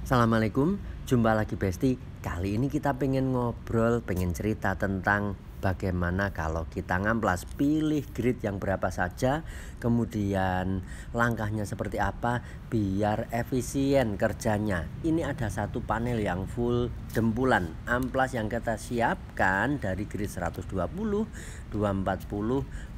Assalamualaikum, jumpa lagi Besti. Kali ini kita pengen ngobrol, pengen cerita tentang bagaimana kalau kita ngamplas, pilih grid yang berapa saja, kemudian langkahnya seperti apa biar efisien kerjanya. Ini ada satu panel yang full dempulan, amplas yang kita siapkan dari grid 120, 240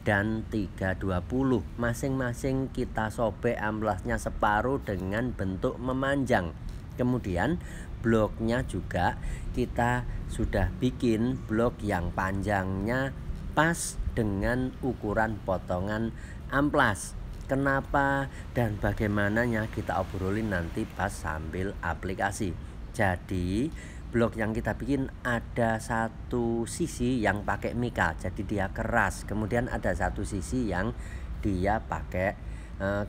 dan 320. Masing-masing kita sobek amplasnya separuh dengan bentuk memanjang. Kemudian bloknya juga kita sudah bikin blok yang panjangnya pas dengan ukuran potongan amplas. Kenapa dan bagaimananya kita obrolin nanti pas sambil aplikasi. Jadi blok yang kita bikin ada satu sisi yang pakai mika, jadi dia keras. Kemudian ada satu sisi yang dia pakai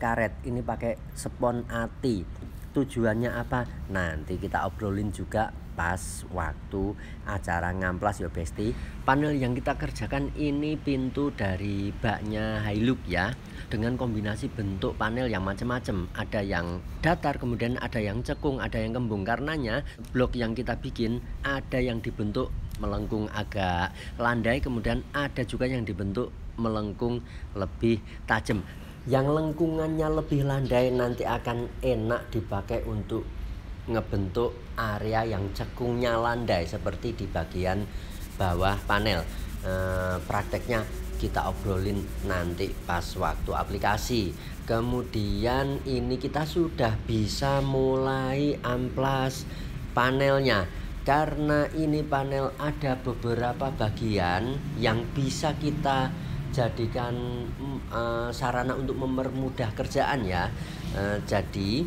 karet. Ini pakai spon ati. Tujuannya apa? Nanti kita obrolin juga pas waktu acara ngamplas ya Besti. Panel yang kita kerjakan ini pintu dari baknya Hilux ya, dengan kombinasi bentuk panel yang macam-macam. Ada yang datar, kemudian ada yang cekung, ada yang kembung. Karenanya blok yang kita bikin ada yang dibentuk melengkung agak landai, kemudian ada juga yang dibentuk melengkung lebih tajam. Yang lengkungannya lebih landai nanti akan enak dipakai untuk ngebentuk area yang cekungnya landai seperti di bagian bawah panel. Prakteknya kita obrolin nanti pas waktu aplikasi. Kemudian ini kita sudah bisa mulai amplas panelnya. Karena ini panel ada beberapa bagian yang bisa kita jadikan sarana untuk mempermudah kerjaan ya. Jadi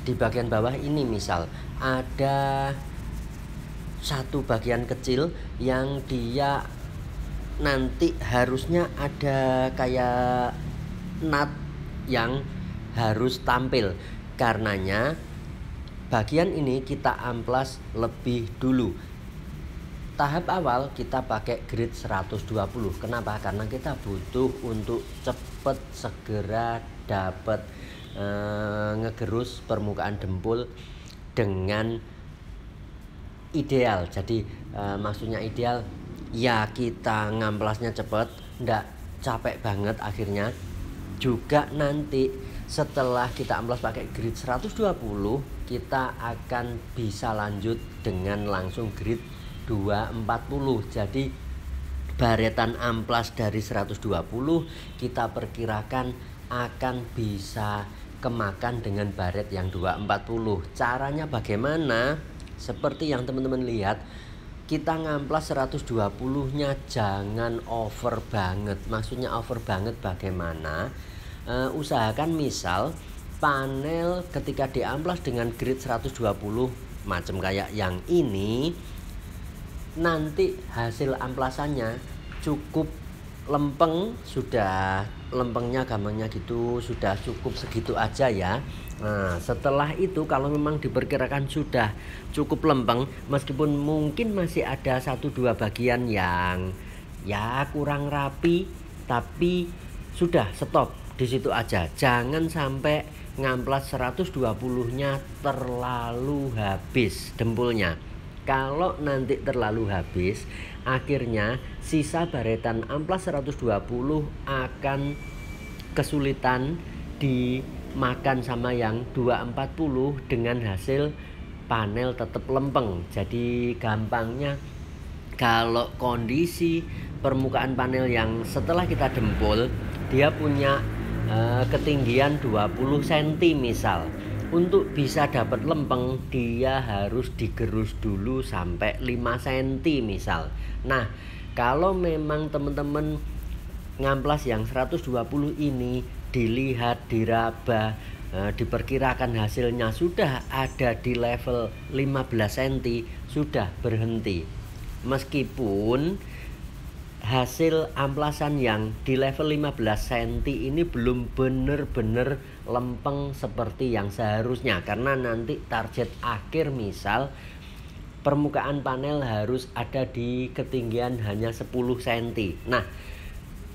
di bagian bawah ini misal ada satu bagian kecil yang dia nanti harusnya ada kayak nut yang harus tampil. Karenanya bagian ini kita amplas lebih dulu. Tahap awal kita pakai grid 120. Kenapa? Karena kita butuh untuk cepet segera dapat ngegerus permukaan dempul dengan ideal. Jadi maksudnya ideal ya kita ngamplasnya cepet, ndak capek banget akhirnya. Juga nanti setelah kita amplas pakai grid 120, kita akan bisa lanjut dengan langsung grid 240. Jadi baretan amplas dari 120 kita perkirakan akan bisa kemakan dengan baret yang 240. Caranya bagaimana? Seperti yang teman-teman lihat, kita ngamplas 120-nya jangan over banget. Maksudnya over banget bagaimana? Usahakan misal panel ketika diamplas dengan grid 120 macam kayak yang ini, nanti hasil amplasannya cukup lempeng, sudah lempengnya gampangnya gitu, sudah cukup segitu aja ya. Nah setelah itu kalau memang diperkirakan sudah cukup lempeng, meskipun mungkin masih ada 1-2 bagian yang ya kurang rapi, tapi sudah stop di situ aja. Jangan sampai ngamplas 120-nya terlalu habis dempulnya. Kalau nanti terlalu habis, akhirnya sisa baretan amplas 120 akan kesulitan dimakan sama yang 240 dengan hasil panel tetap lempeng. Jadi gampangnya kalau kondisi permukaan panel yang setelah kita dempul dia punya ketinggian 20 cm misal, untuk bisa dapat lempeng dia harus digerus dulu sampai 5 cm misal. Nah kalau memang teman-teman ngamplas yang 120 ini dilihat, diraba, diperkirakan hasilnya sudah ada di level 15 cm, sudah berhenti. Meskipun hasil amplasan yang di level 15 cm ini belum benar-benar lempeng seperti yang seharusnya, karena nanti target akhir misal permukaan panel harus ada di ketinggian hanya 10 cm. Nah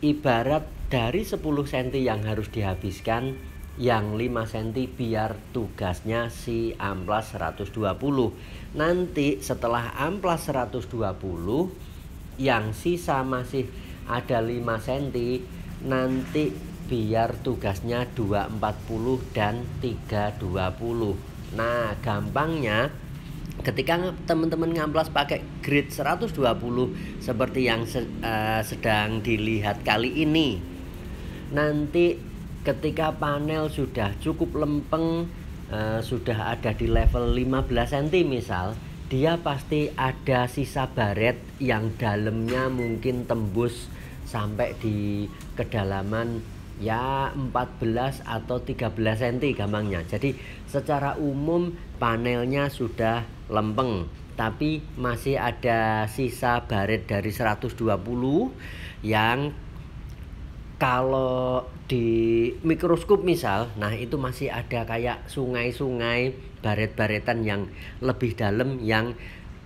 ibarat dari 10 cm yang harus dihabiskan, yang 5 cm biar tugasnya si amplas 120. Nanti setelah amplas 120 yang sisa masih ada 5 cm, nanti biar tugasnya 240 dan 320. Nah, gampangnya ketika teman-teman ngamplas pakai grid 120 seperti yang sedang dilihat kali ini, nanti ketika panel sudah cukup lempeng, sudah ada di level 15 cm misal, dia pasti ada sisa baret yang dalamnya mungkin tembus sampai di kedalaman ya 14 atau 13 cm gampangnya. Jadi secara umum panelnya sudah lempeng, tapi masih ada sisa baret dari 120 yang kalau di mikroskop misal, nah itu masih ada kayak sungai-sungai baret-baretan yang lebih dalam yang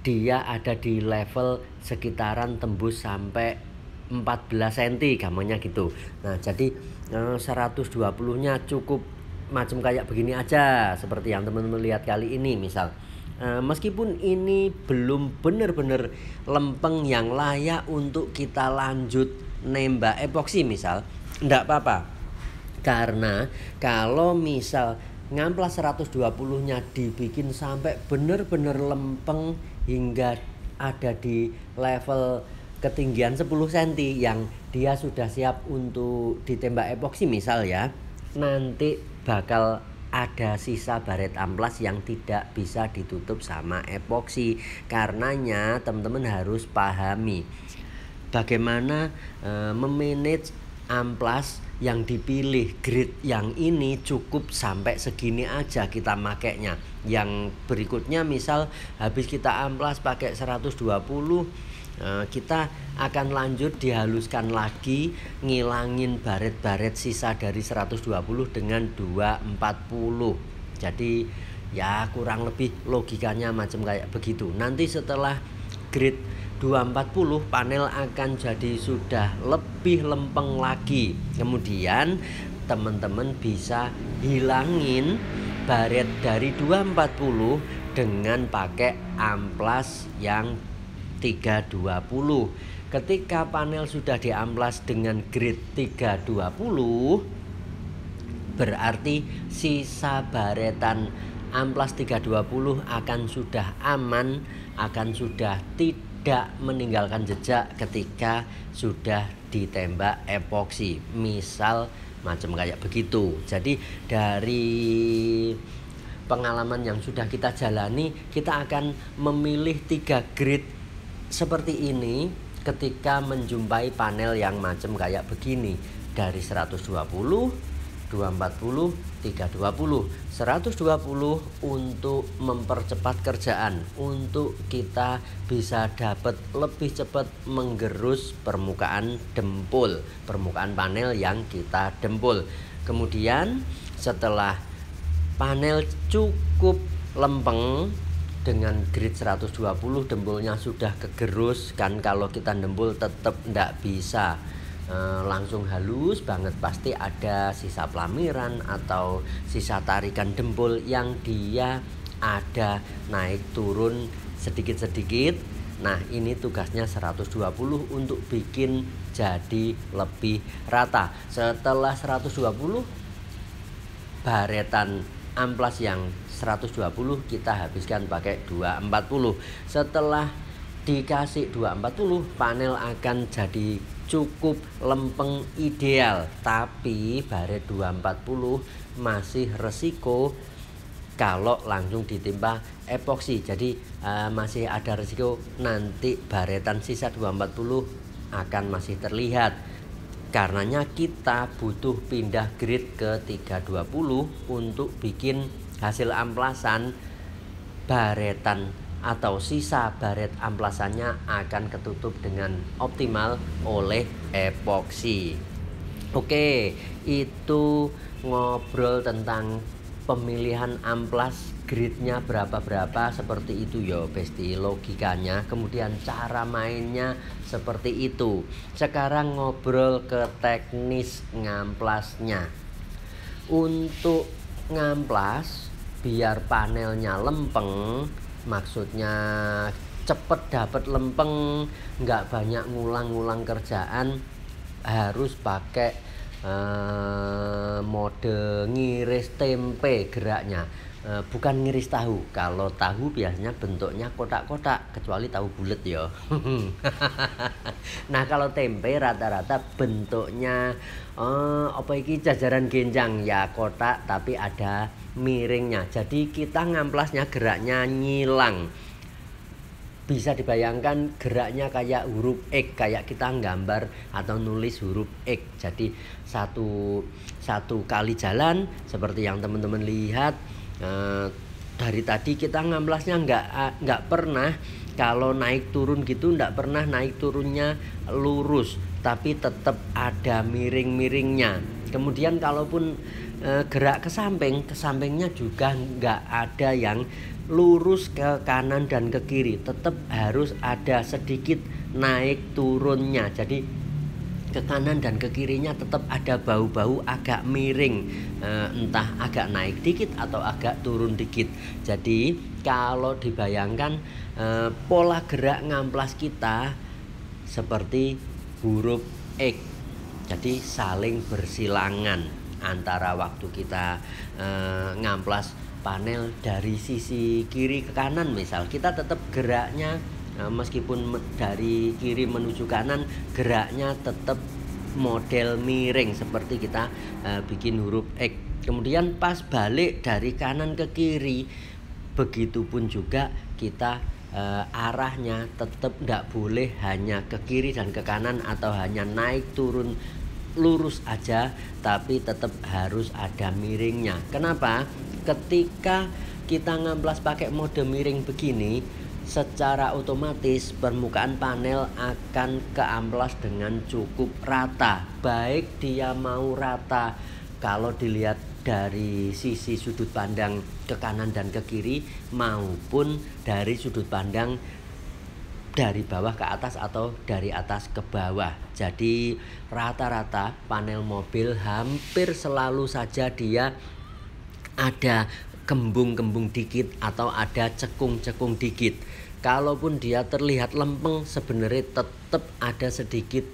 dia ada di level sekitaran tembus sampai 14 cm gampangnya gitu. Nah, jadi 120-nya cukup macam kayak begini aja seperti yang teman-teman lihat kali ini misal. Meskipun ini belum benar-benar lempeng yang layak untuk kita lanjut nembak epoksi misal, enggak apa-apa. Karena kalau misal ngamplas 120-nya dibikin sampai benar-benar lempeng hingga ada di level ketinggian 10 cm yang dia sudah siap untuk ditembak epoksi misal ya, nanti bakal ada sisa baret amplas yang tidak bisa ditutup sama epoksi. Karenanya teman-teman harus pahami bagaimana memanage amplas yang dipilih. Grid yang ini cukup sampai segini aja kita makainya. Yang berikutnya misal habis kita amplas pakai 120, kita akan lanjut dihaluskan lagi, ngilangin baret-baret sisa dari 120 dengan 240. Jadi ya kurang lebih logikanya macam kayak begitu. Nanti setelah grid 240 panel akan jadi sudah lebih lempeng lagi. Kemudian teman-teman bisa hilangin baret dari 240 dengan pakai amplas yang 320. Ketika panel sudah diamplas dengan grid 320, berarti sisa baretan amplas 320 akan sudah aman, akan sudah tidak meninggalkan jejak ketika sudah ditembak epoksi. Misal macam kayak begitu. Jadi dari pengalaman yang sudah kita jalani, kita akan memilih 3 grid seperti ini ketika menjumpai panel yang macam kayak begini, dari 120, 240, 320. 120 untuk mempercepat kerjaan, untuk kita bisa dapat lebih cepat menggerus permukaan dempul, permukaan panel yang kita dempul. Kemudian setelah panel cukup lempeng dengan grid 120, dempulnya sudah kegerus kan, kalau kita dempul tetap ndak bisa langsung halus banget, pasti ada sisa pelamiran atau sisa tarikan dempul yang dia ada naik turun sedikit-sedikit. Nah, ini tugasnya 120 untuk bikin jadi lebih rata. Setelah 120, baretan amplas yang 120 kita habiskan pakai 240. Setelah dikasih 240, panel akan jadi cukup lempeng ideal. Tapi baret 240 masih resiko kalau langsung ditimpa epoksi. Jadi masih ada resiko nanti baretan sisa 240 akan masih terlihat. Karenanya kita butuh pindah grid ke 320 untuk bikin hasil amplasan baretan atau sisa baret amplasannya akan ketutup dengan optimal oleh epoksi. Oke, itu ngobrol tentang pemilihan amplas, gridnya berapa-berapa seperti itu ya Besti, logikanya. Kemudian cara mainnya seperti itu. Sekarang ngobrol ke teknis ngamplasnya. Untuk ngamplas biar panelnya lempeng, maksudnya cepet dapet lempeng, nggak banyak ngulang-ngulang kerjaan, harus pakai mode ngiris tempe geraknya. Bukan ngiris tahu. Kalau tahu biasanya bentuknya kotak-kotak, kecuali tahu bulet ya. Nah, kalau tempe rata-rata bentuknya apa iki jajaran genjang ya, kotak tapi ada miringnya. Jadi kita ngamplasnya geraknya nyilang. Bisa dibayangkan geraknya kayak huruf X, kayak kita nggambar atau nulis huruf X. Jadi satu kali jalan seperti yang teman-teman lihat. Dari tadi kita ngamplasnya nggak pernah kalau naik turun gitu, nggak pernah naik turunnya lurus, tapi tetap ada miring-miringnya. Kemudian kalaupun gerak ke sampingnya juga nggak ada yang lurus ke kanan dan ke kiri, tetap harus ada sedikit naik turunnya. Jadi ke kanan dan ke kirinya tetap ada bau-bau agak miring, entah agak naik dikit atau agak turun dikit. Jadi kalau dibayangkan pola gerak ngamplas kita seperti huruf X, jadi saling bersilangan antara waktu kita ngamplas panel dari sisi kiri ke kanan. Misal kita tetap geraknya meskipun dari kiri menuju kanan, geraknya tetap model miring seperti kita bikin huruf X. Kemudian pas balik dari kanan ke kiri, begitupun juga kita arahnya tetap tidak boleh hanya ke kiri dan ke kanan atau hanya naik turun lurus aja, tapi tetap harus ada miringnya. Kenapa? Ketika kita ngamplas pakai mode miring begini, secara otomatis permukaan panel akan keamplas dengan cukup rata. Baik dia mau rata kalau dilihat dari sisi sudut pandang ke kanan dan ke kiri, maupun dari sudut pandang dari bawah ke atas atau dari atas ke bawah. Jadi rata-rata panel mobil hampir selalu saja dia ada kembung-kembung dikit atau ada cekung-cekung dikit. Kalaupun dia terlihat lempeng, sebenarnya tetap ada sedikit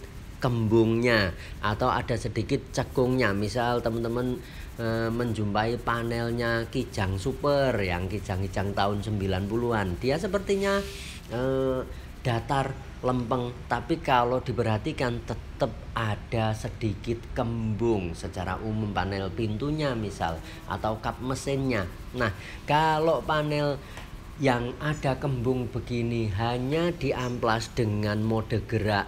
kembungnya atau ada sedikit cekungnya. Misal teman-teman menjumpai panelnya Kijang Super yang kijang-kijang tahun 90-an, dia sepertinya datar lempeng, tapi kalau diperhatikan tetap ada sedikit kembung secara umum panel pintunya misal atau kap mesinnya. Nah, kalau panel yang ada kembung begini hanya diamplas dengan mode gerak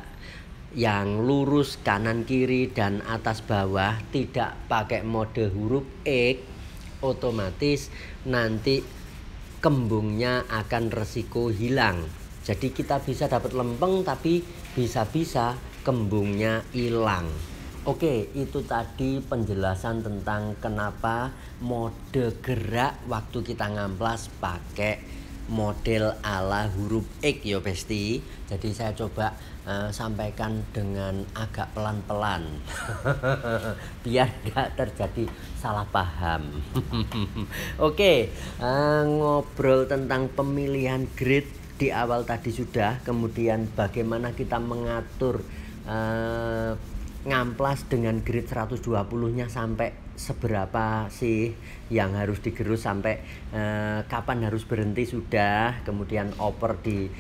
yang lurus kanan kiri dan atas bawah, tidak pakai mode huruf X, otomatis nanti kembungnya akan resiko hilang. Jadi kita bisa dapat lempeng tapi bisa-bisa kembungnya hilang. Oke, itu tadi penjelasan tentang kenapa mode gerak waktu kita ngamplas pakai model ala huruf X ya Besti. Jadi saya coba sampaikan dengan agak pelan-pelan biar gak terjadi salah paham. Oke, ngobrol tentang pemilihan grid di awal tadi sudah, kemudian bagaimana kita mengatur ngamplas dengan grid 120-nya sampai seberapa sih yang harus digerus, sampai kapan harus berhenti sudah, kemudian oper di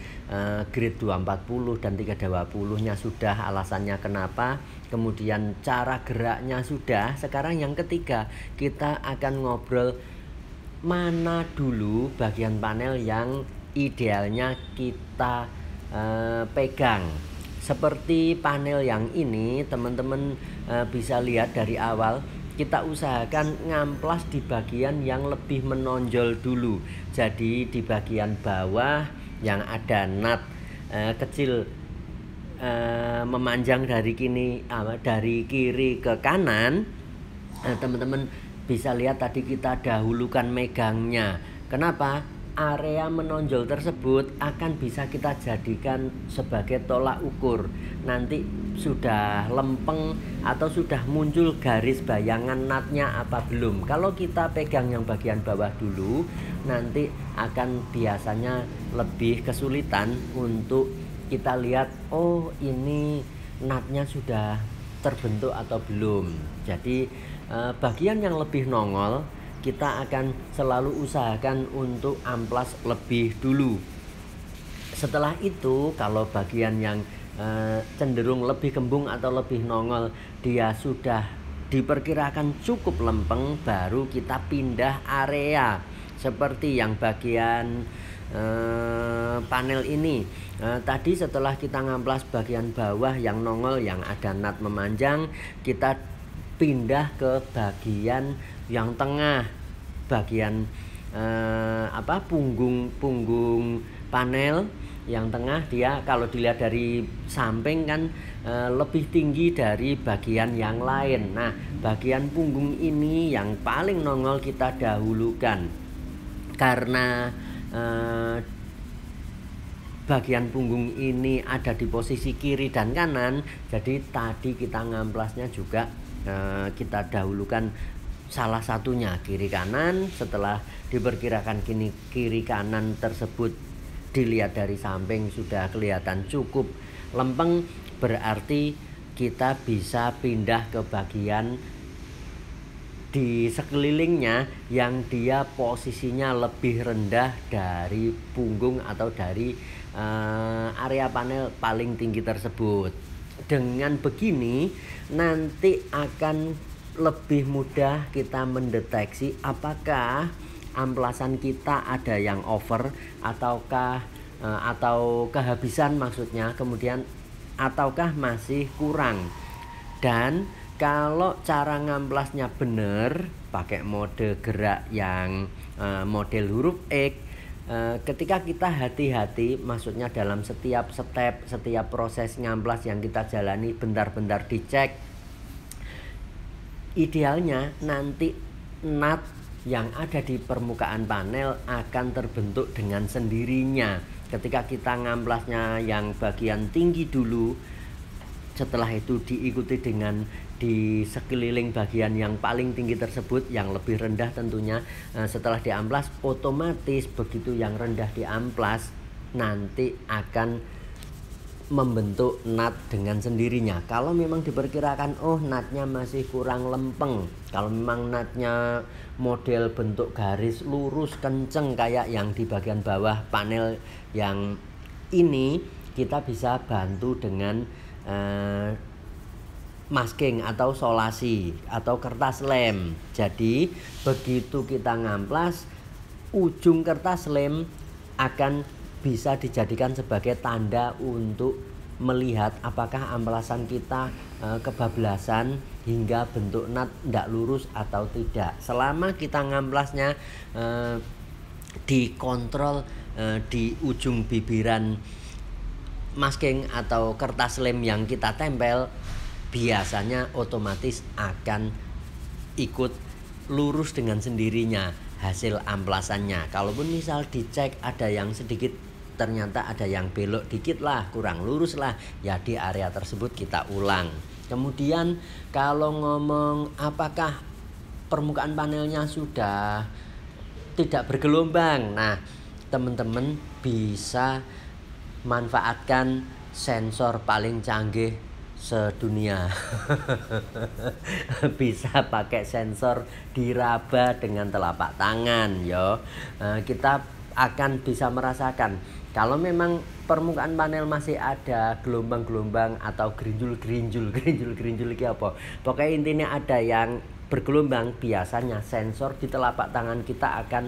grid 240 dan 320-nya sudah, alasannya kenapa, kemudian cara geraknya sudah. Sekarang yang ketiga, kita akan ngobrol mana dulu bagian panel yang idealnya kita pegang. Seperti panel yang ini, teman-teman bisa lihat dari awal kita usahakan ngamplas di bagian yang lebih menonjol dulu. Jadi di bagian bawah yang ada nut kecil memanjang dari kiri ke kanan, teman-teman bisa lihat tadi kita dahulukan megangnya. Kenapa? area menonjol tersebut akan bisa kita jadikan sebagai tolak ukur. Nanti sudah lempeng atau sudah muncul garis bayangan natnya apa belum. Kalau kita pegang yang bagian bawah dulu, nanti akan biasanya lebih kesulitan untuk kita lihat, oh ini natnya sudah terbentuk atau belum. Jadi bagian yang lebih nongol kita akan selalu usahakan untuk amplas lebih dulu. Setelah itu kalau bagian yang cenderung lebih kembung atau lebih nongol dia sudah diperkirakan cukup lempeng, baru kita pindah area. Seperti yang bagian panel ini, tadi setelah kita ngamplas bagian bawah yang nongol yang ada nat memanjang, kita pindah ke bagian yang tengah, bagian punggung panel yang tengah. Dia kalau dilihat dari samping kan lebih tinggi dari bagian yang lain. Nah, bagian punggung ini yang paling nongol kita dahulukan karena bagian punggung ini ada di posisi kiri dan kanan. Jadi tadi kita ngamplasnya juga kita dahulukan salah satunya kiri kanan. Setelah diperkirakan kiri kanan tersebut dilihat dari samping sudah kelihatan cukup lempeng, berarti kita bisa pindah ke bagian di sekelilingnya yang dia posisinya lebih rendah dari punggung atau dari area panel paling tinggi tersebut. Dengan begini nanti akan lebih mudah kita mendeteksi apakah amplasan kita ada yang over ataukah atau kehabisan maksudnya, kemudian ataukah masih kurang. Dan kalau cara ngamplasnya benar pakai mode gerak yang model huruf X, ketika kita hati-hati, maksudnya dalam setiap step, setiap proses ngamplas yang kita jalani bentar-bentar dicek, idealnya nanti nut yang ada di permukaan panel akan terbentuk dengan sendirinya. Ketika kita ngamplasnya yang bagian tinggi dulu, setelah itu diikuti dengan di sekeliling bagian yang paling tinggi tersebut yang lebih rendah tentunya. Setelah diamplas, otomatis begitu yang rendah diamplas nanti akan membentuk nut dengan sendirinya. Kalau memang diperkirakan oh nutnya masih kurang lempeng, kalau memang nutnya model bentuk garis lurus kenceng kayak yang di bagian bawah panel yang ini, kita bisa bantu dengan masking atau solasi atau kertas lem. Jadi begitu kita ngamplas, ujung kertas lem akan bisa dijadikan sebagai tanda untuk melihat apakah amplasan kita kebablasan hingga bentuk nut tidak lurus atau tidak. Selama kita ngamplasnya dikontrol di ujung bibiran masking atau kertas lem yang kita tempel, biasanya otomatis akan ikut lurus dengan sendirinya hasil amplasannya. Kalaupun misal dicek ada yang sedikit, ternyata ada yang belok dikit lah, kurang lurus lah, ya di area tersebut kita ulang. Kemudian kalau ngomong apakah permukaan panelnya sudah tidak bergelombang, nah teman-teman bisa manfaatkan sensor paling canggih sedunia. Bisa pakai sensor diraba dengan telapak tangan yo. Kita akan bisa merasakan kalau memang permukaan panel masih ada gelombang-gelombang atau gerinjul iki apa. Pokoknya intinya ada yang bergelombang, biasanya sensor di telapak tangan kita akan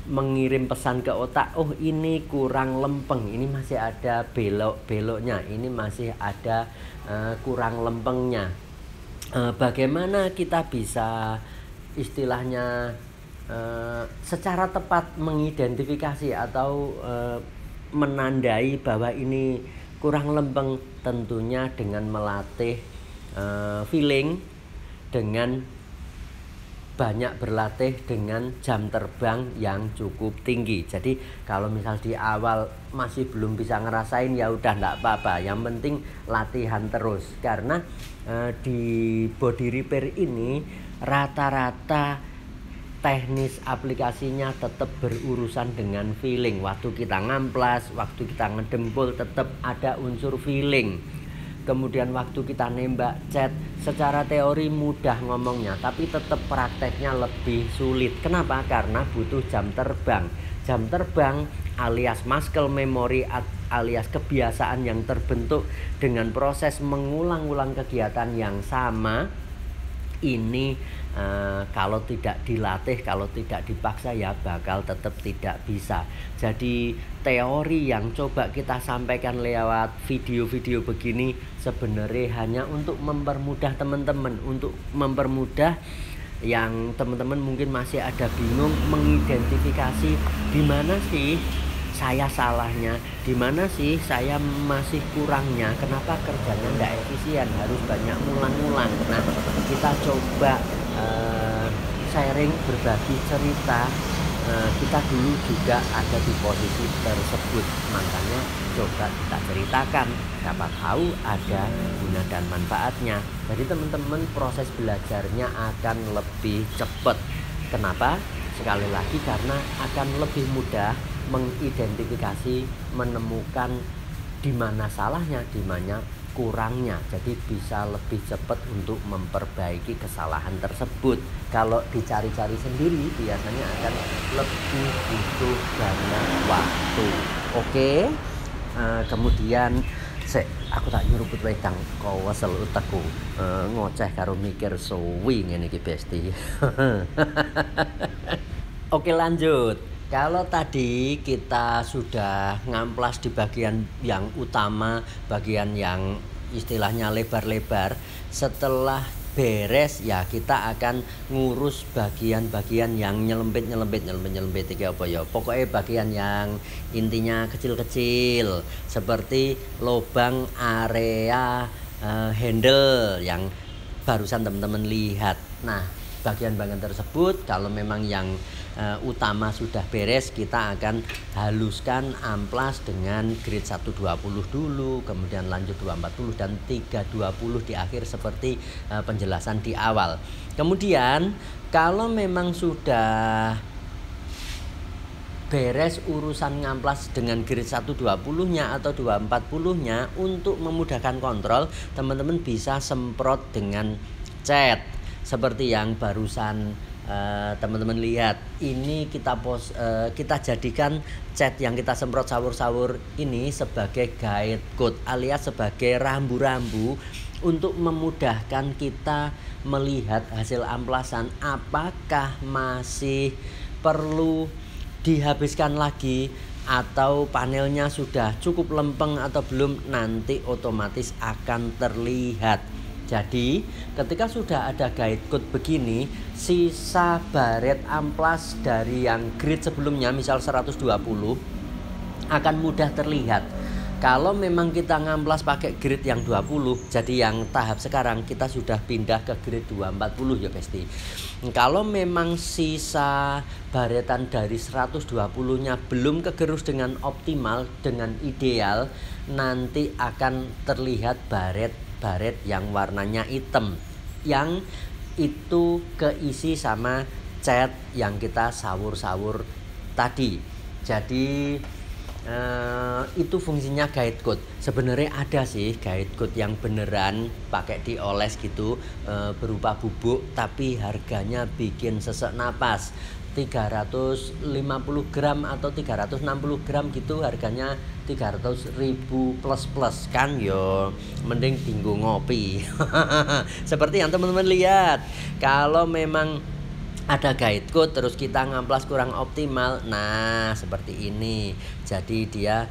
mengirim pesan ke otak, oh ini kurang lempeng, ini masih ada belok-beloknya, ini masih ada kurang lempengnya. Bagaimana kita bisa istilahnya secara tepat mengidentifikasi atau menandai bahwa ini kurang lempeng? Tentunya dengan melatih feeling dengan banyak berlatih dengan jam terbang yang cukup tinggi. Jadi kalau misal di awal masih belum bisa ngerasain, ya udah enggak apa-apa. Yang penting latihan terus. Karena di body repair ini rata-rata teknis aplikasinya tetap berurusan dengan feeling. Waktu kita ngamplas, waktu kita ngedempul, tetap ada unsur feeling. Kemudian waktu kita nembak cat, secara teori mudah ngomongnya, tapi tetap prakteknya lebih sulit. Kenapa? Karena butuh jam terbang. Jam terbang alias muscle memory, alias kebiasaan yang terbentuk dengan proses mengulang-ulang kegiatan yang sama. Ini kalau tidak dilatih, kalau tidak dipaksa, ya bakal tetap tidak bisa. Jadi teori yang coba kita sampaikan lewat video-video begini sebenarnya hanya untuk mempermudah teman-teman, untuk mempermudah yang teman-teman mungkin masih ada bingung mengidentifikasi di mana sih saya salahnya, di mana sih saya masih kurangnya, kenapa kerjanya tidak efisien, harus banyak ngulang-ngulang. Nah, kita coba sharing, berbagi cerita. Kita dulu juga ada di posisi tersebut, makanya coba kita ceritakan, siapa tahu ada guna dan manfaatnya. Jadi teman-teman proses belajarnya akan lebih cepat. Kenapa? Sekali lagi karena akan lebih mudah mengidentifikasi, menemukan di mana salahnya, di mana kurangnya. Jadi bisa lebih cepat untuk memperbaiki kesalahan tersebut. Kalau dicari-cari sendiri biasanya akan lebih butuh banyak waktu. Oke. Kemudian aku tak nyuruput wae Kang kowesel utekku. Ngoceh karo mikir suwi ngene iki Besti. Oke, lanjut. Kalau tadi kita sudah ngamplas di bagian yang utama, bagian yang istilahnya lebar-lebar, setelah beres ya kita akan ngurus bagian-bagian yang nyelempit iki apa ya. Pokoknya bagian yang intinya kecil-kecil seperti lubang area handle yang barusan teman-teman lihat. Nah, bagian-bagian tersebut kalau memang yang utama sudah beres, kita akan haluskan amplas dengan grade 120 dulu, kemudian lanjut 240 dan 320 di akhir seperti penjelasan di awal. Kemudian kalau memang sudah beres urusan ngamplas dengan grade 120-nya atau 240-nya, untuk memudahkan kontrol, teman-teman bisa semprot dengan cat seperti yang barusan teman-teman lihat. Ini kita jadikan cat yang kita semprot sawur-sawur ini sebagai guide code alias sebagai rambu-rambu untuk memudahkan kita melihat hasil amplasan apakah masih perlu dihabiskan lagi atau panelnya sudah cukup lempeng atau belum, nanti otomatis akan terlihat. Jadi ketika sudah ada guide code begini, sisa baret amplas dari yang grade sebelumnya misal 120 akan mudah terlihat. Kalau memang kita ngamplas pakai grade yang 20, jadi yang tahap sekarang kita sudah pindah ke grade 240 ya Besti. Kalau memang sisa baretan dari 120-nya belum kegerus dengan optimal, dengan ideal, nanti akan terlihat baret yang warnanya hitam, yang itu keisi sama cat yang kita sawur-sawur tadi. Jadi itu fungsinya guide code. Sebenarnya ada sih guide code yang beneran pakai dioles gitu, berupa bubuk, tapi harganya bikin sesek napas. 350 gram atau 360 gram gitu, harganya 300.000 plus kan yo, mending tinggu ngopi. Seperti yang teman-teman lihat, kalau memang ada guide code terus kita ngamplas kurang optimal, nah seperti ini. Jadi dia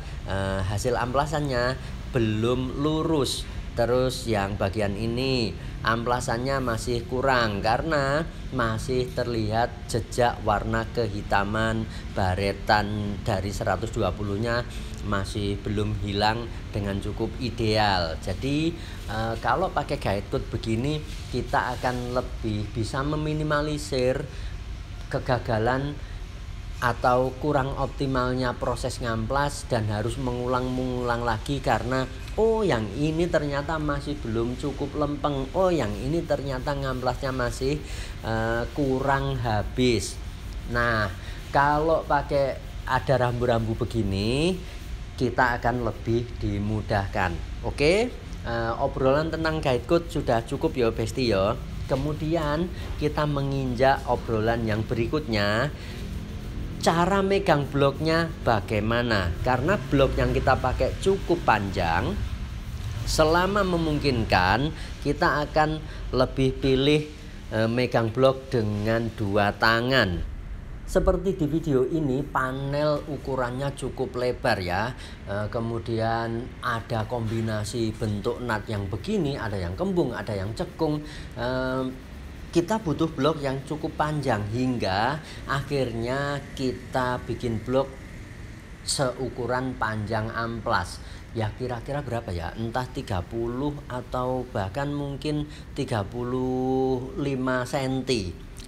hasil amplasannya belum lurus, Terus yang bagian ini amplasannya masih kurang karena masih terlihat jejak warna kehitaman baretan dari 120-nya masih belum hilang dengan cukup ideal. Jadi kalau pakai guide coat begini kita akan lebih bisa meminimalisir kegagalan atau kurang optimalnya proses ngamplas dan harus mengulang lagi karena yang ini ternyata masih belum cukup lempeng, yang ini ternyata ngamplasnya masih kurang habis. Nah, kalau pakai ada rambu-rambu begini kita akan lebih dimudahkan. Oke, obrolan tentang guide coat sudah cukup ya Besti ya. Kemudian kita menginjak obrolan yang berikutnya. Cara megang bloknya bagaimana? Karena blok yang kita pakai cukup panjang. Selama memungkinkan kita akan lebih pilih megang blok dengan dua tangan. Seperti di video ini panel ukurannya cukup lebar ya. Kemudian ada kombinasi bentuk nut yang begini, ada yang kembung, ada yang cekung. Kita butuh blok yang cukup panjang hingga akhirnya kita bikin blok seukuran panjang amplas. Ya kira-kira berapa ya? Entah 30 atau bahkan mungkin 35 cm.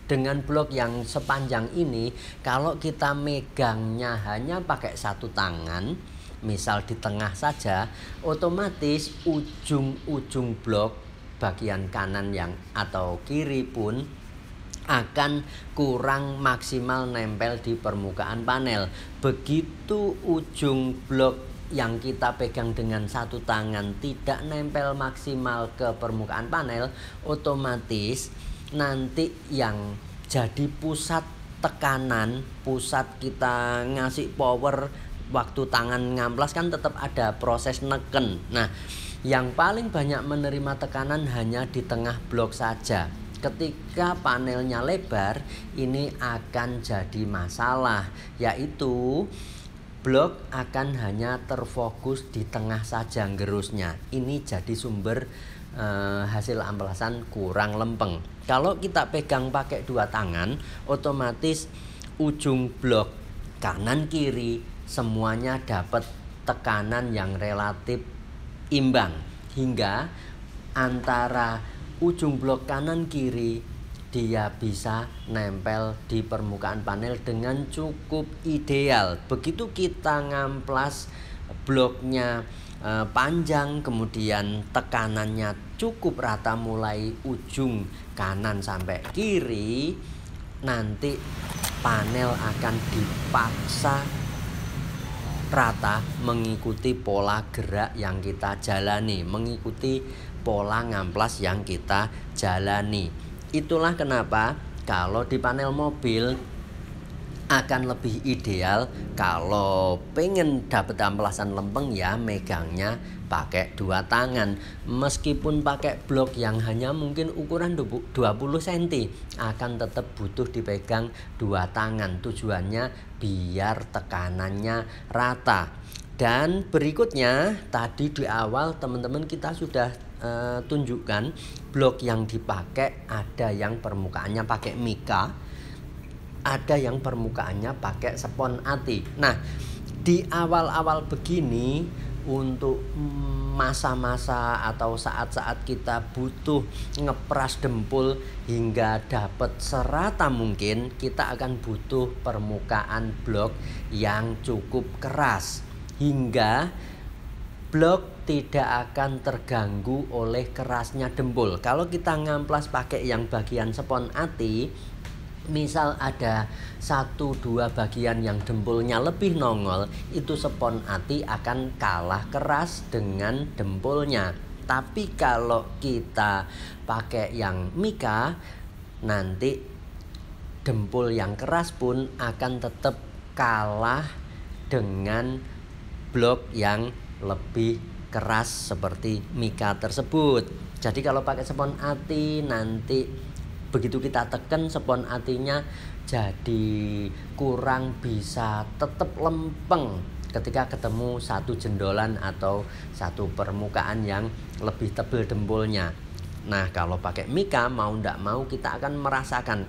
Dengan blok yang sepanjang ini, kalau kita megangnya hanya pakai satu tangan, misal di tengah saja, otomatis ujung-ujung blok bagian kanan yang atau kiri pun akan kurang maksimal nempel di permukaan panel. Begitu ujung blok yang kita pegang dengan satu tangan tidak nempel maksimal ke permukaan panel, otomatis nanti yang jadi pusat tekanan, pusat kita ngasih power waktu tangan ngamplas kan tetap ada proses neken. Nah, yang paling banyak menerima tekanan hanya di tengah blok saja. Ketika panelnya lebar, ini akan jadi masalah, yaitu blok akan hanya terfokus di tengah saja gerusnya. Ini jadi sumber hasil amplasan kurang lempeng. Kalau kita pegang pakai dua tangan, otomatis ujung blok kanan kiri semuanya dapat tekanan yang relatif imbang hingga antara ujung blok kanan kiri dia bisa nempel di permukaan panel dengan cukup ideal. Begitu kita ngamplas bloknya panjang, kemudian tekanannya cukup rata mulai ujung kanan sampai kiri, nanti panel akan dipaksa rata mengikuti pola gerak yang kita jalani, mengikuti pola ngamplas yang kita jalani. Itulah kenapa kalau di panel mobil akan lebih ideal kalau pengen dapat amplasan lempeng ya megangnya pakai dua tangan. Meskipun pakai blok yang hanya mungkin ukuran 20 cm akan tetap butuh dipegang dua tangan. Tujuannya biar tekanannya rata. Dan berikutnya tadi di awal teman-teman kita sudah tunjukkan blok yang dipakai, ada yang permukaannya pakai mika, ada yang permukaannya pakai spon ati. Nah, di awal-awal begini untuk masa-masa atau saat-saat kita butuh ngepras dempul hingga dapat serata mungkin, kita akan butuh permukaan blok yang cukup keras hingga blok tidak akan terganggu oleh kerasnya dempul. Kalau kita ngamplas pakai yang bagian spon ati, misal ada 1-2 bagian yang dempulnya lebih nongol, itu spon ati akan kalah keras dengan dempulnya. Tapi kalau kita pakai yang mika, nanti dempul yang keras pun akan tetap kalah dengan blok yang lebih keras seperti mika tersebut. Jadi kalau pakai spon ati nanti begitu kita tekan spon atinya jadi kurang bisa tetap lempeng ketika ketemu satu jendolan atau satu permukaan yang lebih tebal dempulnya. Nah, kalau pakai mika mau ndak mau kita akan merasakan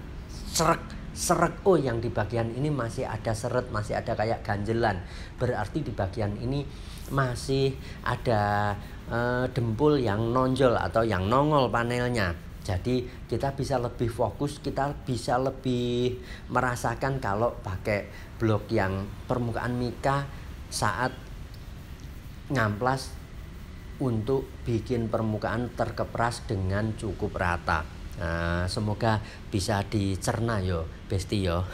seret, oh yang di bagian ini masih ada seret, masih ada kayak ganjelan. Berarti di bagian ini masih ada dempul yang nonjol atau yang nongol panelnya. Jadi kita bisa lebih fokus, kita bisa lebih merasakan kalau pakai blok yang permukaan mika saat ngamplas untuk bikin permukaan terkepras dengan cukup rata. Nah, semoga bisa dicerna yo, Besti yo.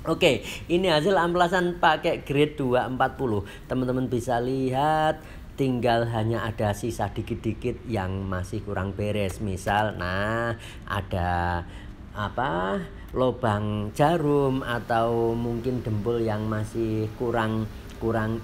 Oke, ini hasil amplasan pakai grade 240. Teman-teman bisa lihat tinggal hanya ada sisa dikit-dikit yang masih kurang beres. Misal, nah ada lubang jarum atau mungkin dempul yang masih kurang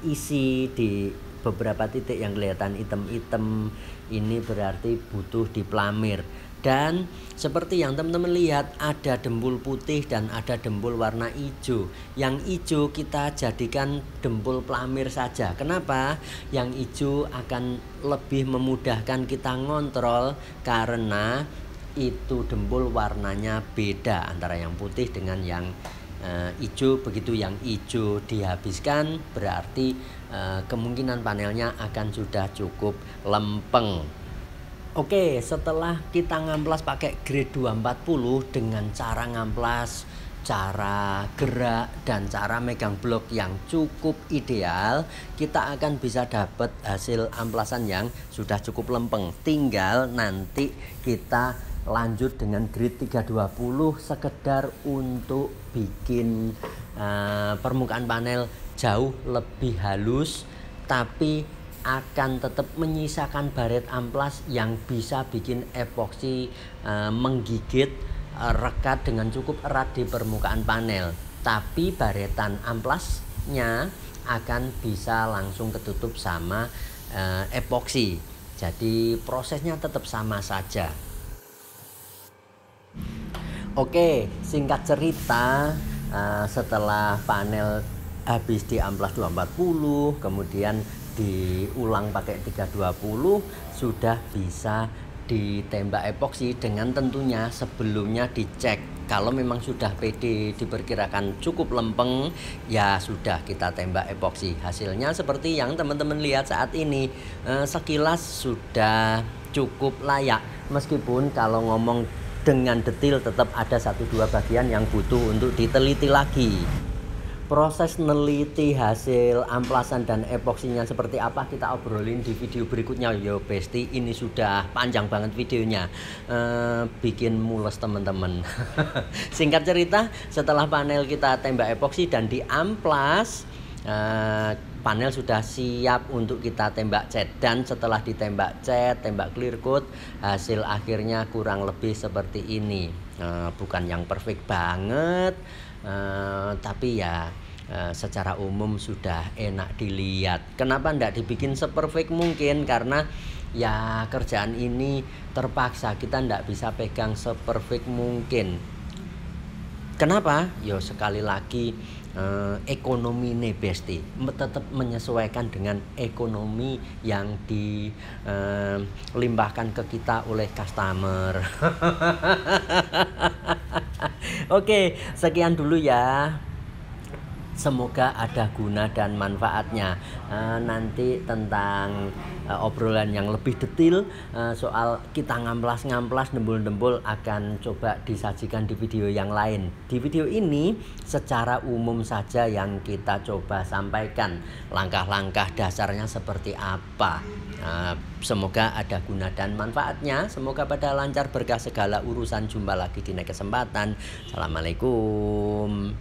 isi di beberapa titik yang kelihatan hitam-hitam. Ini berarti butuh diplamir. Dan seperti yang teman-teman lihat, ada dempul putih dan ada dempul warna hijau. Yang hijau kita jadikan dempul plamir saja. Kenapa? Yang hijau akan lebih memudahkan kita ngontrol karena itu dempul warnanya beda antara yang putih dengan yang hijau. Begitu yang hijau dihabiskan, berarti kemungkinan panelnya akan sudah cukup lempeng. Oke, setelah kita ngamplas pakai grade 240 dengan cara ngamplas, cara gerak, dan cara megang blok yang cukup ideal, kita akan bisa dapat hasil amplasan yang sudah cukup lempeng. Tinggal nanti kita lanjut dengan grade 320 sekedar untuk bikin permukaan panel jauh lebih halus, tapi akan tetap menyisakan baret amplas yang bisa bikin epoksi menggigit rekat dengan cukup erat di permukaan panel. Tapi baretan amplasnya akan bisa langsung ketutup sama epoksi. Jadi prosesnya tetap sama saja. Oke, singkat cerita, setelah panel habis di amplas 240, kemudian diulang pakai 320, sudah bisa ditembak epoksi dengan tentunya sebelumnya dicek. Kalau memang sudah PD diperkirakan cukup lempeng, ya sudah kita tembak epoksi. Hasilnya seperti yang teman-teman lihat saat ini, sekilas sudah cukup layak. Meskipun kalau ngomong dengan detail tetap ada 1-2 bagian yang butuh untuk diteliti lagi. Proses neliti hasil amplasan dan epoksinya seperti apa kita obrolin di video berikutnya yo Besti. Ini sudah panjang banget videonya, bikin mules teman-teman. Singkat cerita, setelah panel kita tembak epoksi dan diamplas, panel sudah siap untuk kita tembak cat. Dan setelah ditembak cat, tembak clear coat, hasil akhirnya kurang lebih seperti ini. Bukan yang perfect banget, tapi ya secara umum sudah enak dilihat. Kenapa ndak dibikin seperfect mungkin? Karena ya kerjaan ini terpaksa kita ndak bisa pegang seperfect mungkin. Kenapa? Yo sekali lagi, ekonomi nih Besti, tetap menyesuaikan dengan ekonomi yang dilimpahkan ke kita oleh customer. Oke, sekian dulu ya. Semoga ada guna dan manfaatnya. Nanti tentang obrolan yang lebih detail soal kita ngamplas dempul-dempul akan coba disajikan di video yang lain. Di video ini secara umum saja yang kita coba sampaikan, langkah-langkah dasarnya seperti apa. Semoga ada guna dan manfaatnya. Semoga pada lancar berkah segala urusan. Jumpa lagi di next kesempatan. Assalamualaikum.